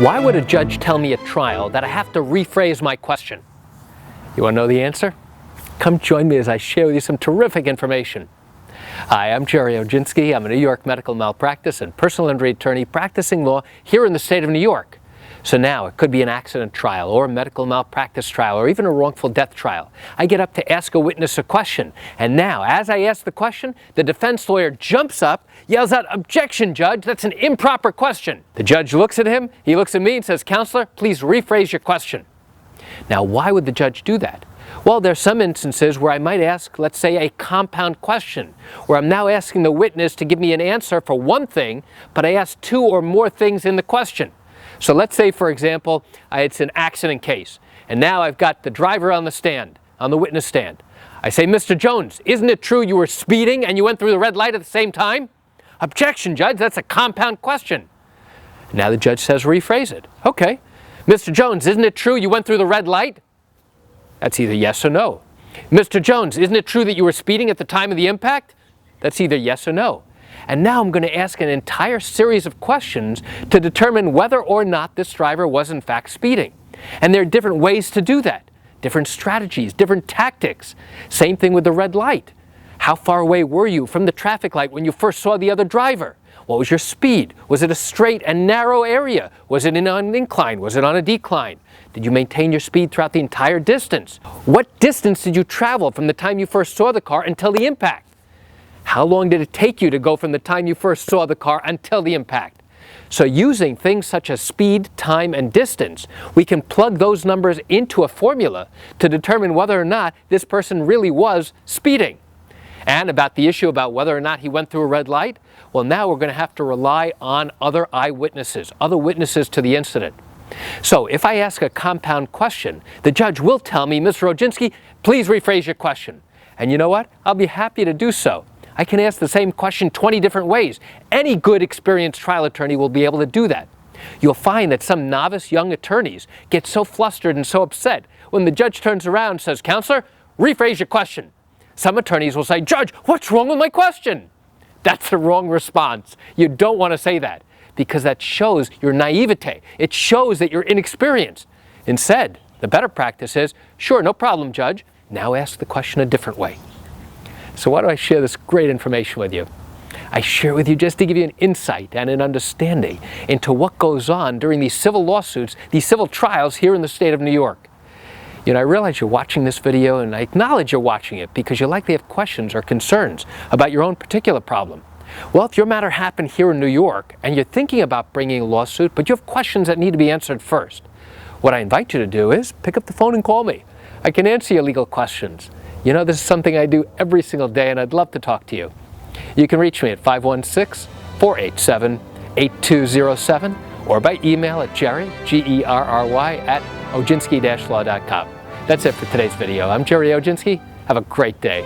Why would a judge tell me at trial that I have to rephrase my question? You want to know the answer? Come join me as I share with you some terrific information. Hi, I'm Gerry Oginski. I'm a New York medical malpractice and personal injury attorney practicing law here in the state of New York. So now it could be an accident trial or a medical malpractice trial or even a wrongful death trial. I get up to ask a witness a question, and now as I ask the question, the defense lawyer jumps up, yells out, "Objection, Judge, that's an improper question." The judge looks at him, he looks at me and says, "Counselor, please rephrase your question." Now, why would the judge do that? Well, there's some instances where I might ask, let's say, a compound question, where I'm now asking the witness to give me an answer for one thing, but I ask two or more things in the question. So let's say, for example, it's an accident case, and now I've got the driver on the stand, on the witness stand. I say, "Mr. Jones, isn't it true you were speeding and you went through the red light at the same time?" "Objection, Judge, that's a compound question." Now the judge says, rephrase it. "Okay. Mr. Jones, isn't it true you went through the red light?" That's either yes or no. "Mr. Jones, isn't it true that you were speeding at the time of the impact?" That's either yes or no. And now I'm going to ask an entire series of questions to determine whether or not this driver was in fact speeding. And there are different ways to do that. Different strategies, different tactics. Same thing with the red light. How far away were you from the traffic light when you first saw the other driver? What was your speed? Was it a straight and narrow area? Was it on an incline? Was it on a decline? Did you maintain your speed throughout the entire distance? What distance did you travel from the time you first saw the car until the impact? How long did it take you to go from the time you first saw the car until the impact? So using things such as speed, time, and distance, we can plug those numbers into a formula to determine whether or not this person really was speeding. And about the issue about whether or not he went through a red light, well, now we're going to have to rely on other eyewitnesses, other witnesses to the incident. So if I ask a compound question, the judge will tell me, "Mr. Oginski, please rephrase your question." And you know what? I'll be happy to do so. I can ask the same question 20 different ways. Any good experienced trial attorney will be able to do that. You'll find that some novice young attorneys get so flustered and so upset when the judge turns around and says, "Counselor, rephrase your question." Some attorneys will say, "Judge, what's wrong with my question?" That's the wrong response. You don't want to say that because that shows your naivete. It shows that you're inexperienced. Instead, the better practice is, "Sure, no problem, Judge. Now ask the question a different way." So why do I share this great information with you? I share it with you just to give you an insight and an understanding into what goes on during these civil lawsuits, these civil trials here in the state of New York. You know, I realize you're watching this video, and I acknowledge you're watching it because you likely have questions or concerns about your own particular problem. Well, if your matter happened here in New York and you're thinking about bringing a lawsuit, but you have questions that need to be answered first, what I invite you to do is pick up the phone and call me. I can answer your legal questions. You know, this is something I do every single day, and I'd love to talk to you. You can reach me at 516-487-8207 or by email at Gerry, Gerry, at oginski-law.com. That's it for today's video. I'm Gerry Oginski. Have a great day.